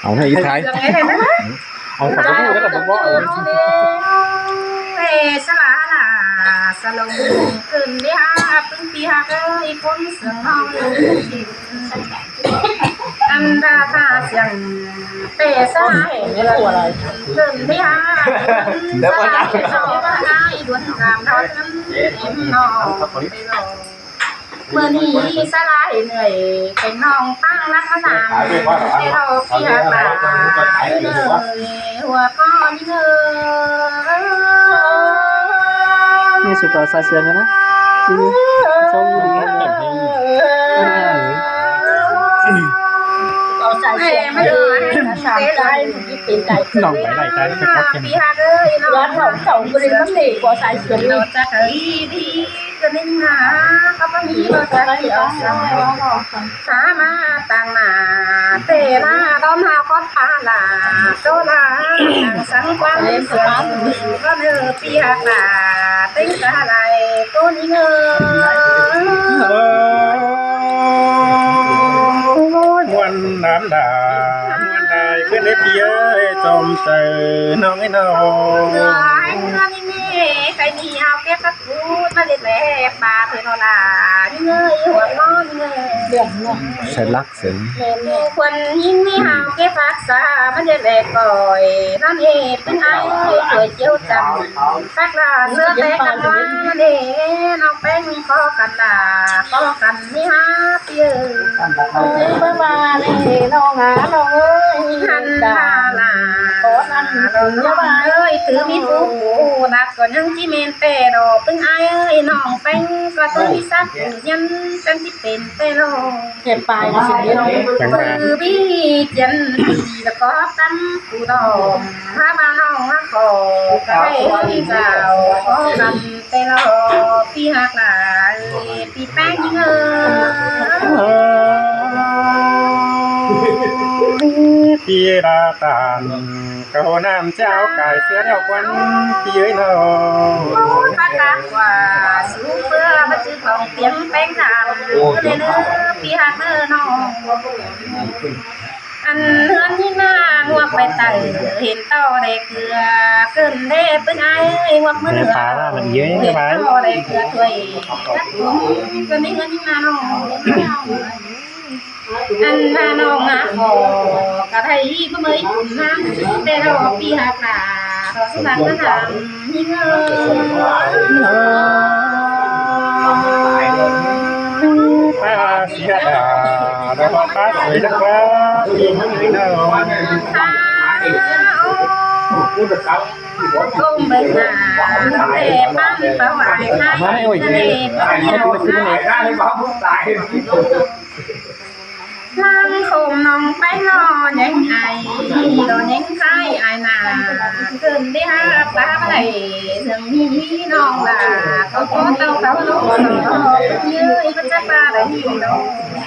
เอาให้อีกท้ายเอาขอพูดแล้วผมบอกเอสลาลาสลงขึ้นดิฮะพึ่งปีฮะเอ้ยคนเสือห้องอันดาตาเสียงเตะสลายขึ้นดิฮะแล้วก็ได้ได้ดวงงามร้อนน้ำนองเมื่อนี้สลายเหนื่อยเป็นน้องตั้งรักนานให้เราเพียรตาหัวก้อนเธอนี่สุดต่อสายเสียงกันนะจริงชมอยู่นี่ต่อสายเสียงไม่เลยสามใจเป็นใจลองไปได้ใจจะครบกันพี่ฮะเลยร้อนสองบริเวณสี่กว่าสายเสียงเราจะเคยดีก็นิ่งหนาเขาไม่มีเราจะเกี่ยวสามาต่างหน้าเตล่าต้อมหาก้อนปลาลาโซลาสังควันเสือก็เนื้อปีหักหนาติ้งอะไรตัวนี้เงวันน้ำดามวันใดขึ้นในปีเอ้ยจมเจอน้องไอ้น้องใครมีเอาแก้พักพูดมาเล็ดแหลกปลาเทนอลานี่เงยหัวก้อนเงยเดือดเนาะใช่รักเสริมคนยิ่งไม่หาวแก้พักษามันจะแหลกก่อยนั่นเองเป็นไอ้สวยเจียวจำสักลาเสื้อแตกกันว่าเด้น้องแป้งคอกันด่าคอกันไม่หาเปียบ้าเลยน้องหาน้องเอ้ยหันดาลาขอนั่นเราเยอะเอ้ยถือมีผู้นักก็ยังที่เมนเตะดอกเป็นไอ้เอ้ยน้องแป้งก็ต้องมีสักยันเป็นที่เป็นเตะโลเก็บปลายนะสิ่งนี้คือพี่เจนแล้วก็ตั้งผู้ดอกถ้าบ้านน้องมาขอก็ให้พี่สาวขอกันเตะโลพี่หักหลายพี่แป้งยิงพี่ราตานกระโหน้ำเจ้าไก่เสือเท่าควันพี่เอ้ยน้องปากกากว่าสูงเพื่อมาซื้อของเตรียมแป้งทำเนื้อพี่หักเนื้อน้องอันเฮือนที่หน้าหัวไปไต่เห็นต่อได้เกลือเกินเด้เป็นไอ้หัวมือเหลือเห็นต่อได้เกลือถ้วยนักบุญก็นี่เงินที่หน้าน้องอันหน้าน้องนะขอกระไทยก็ไม่อุ่นน้ำแต่เราปีหักหนาเราสุนัขก็ทำยิ่งป้าเสียดาเราป้าสวยจังว่าพี่เอ้ยน้องก้มไปหาเตะปั้มประวัติให้ทะเลเที่ยวนั่งคมน้องไปนอนยังไงโดนยังไงไอ้นาเกินได้หาปลาไหลเรื่องมีน้องล่ะเขาก็เต้าเขาลูกยื้อมันจะปลาไหลน้อง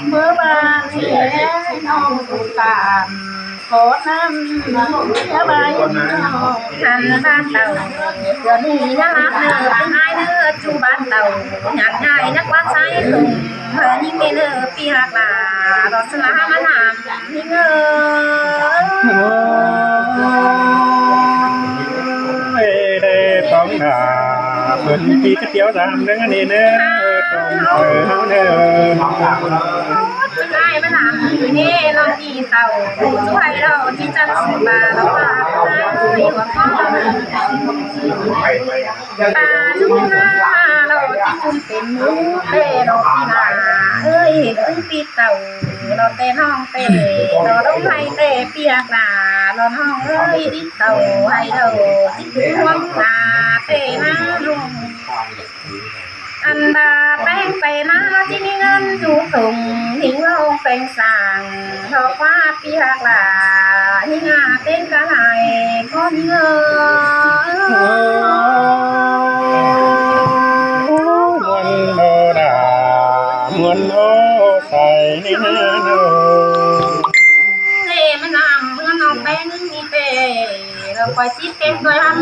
เมื่อวานน้องสุตานขอน้ำน้ำยาใบหันบ้านเต่าเดี๋ยวนี้ยังรักเนื้อเป็นไอ้เนื้อจูบ้านเต่าอยากง่ายนักว่าใช้ตุ่มเพื่อยิ่งไม่เนื้อปีหักหลารอสลามาทำยิ่งได้ต้องหาเพิ่นพี่ก๋วยเตี๋ยวตามเนื้อนี่เนื้อต้องเฮาเนื้อง่ายมาทำนี่เราดีเต่าช่วยเราที่จันทร์สุบาเราว่าไม่หัวข้อตาจุ่มหน้าเราที่จุ่มเป็นมือเต้เราปีนาเอ้ยตึ้งปีเต่าเราเต้น้องเต้เราต้องให้เต้เปียกหนาเราน้องเอ้ยดิเต่าให้เราที่ถึงวังนาเต้น้าลุงอันดาแป้งไปนะที่มีเงินจูส่งหิงลงเป็นสั่งทอว่าปีหักหลาหิงาเต้นกะไหลก็มีเงินโนดามวนโอใส่นี่นะโนเล่มันนำเมื่อน้องแป้งนี่เป้เราไปซิเป็นตัวหัน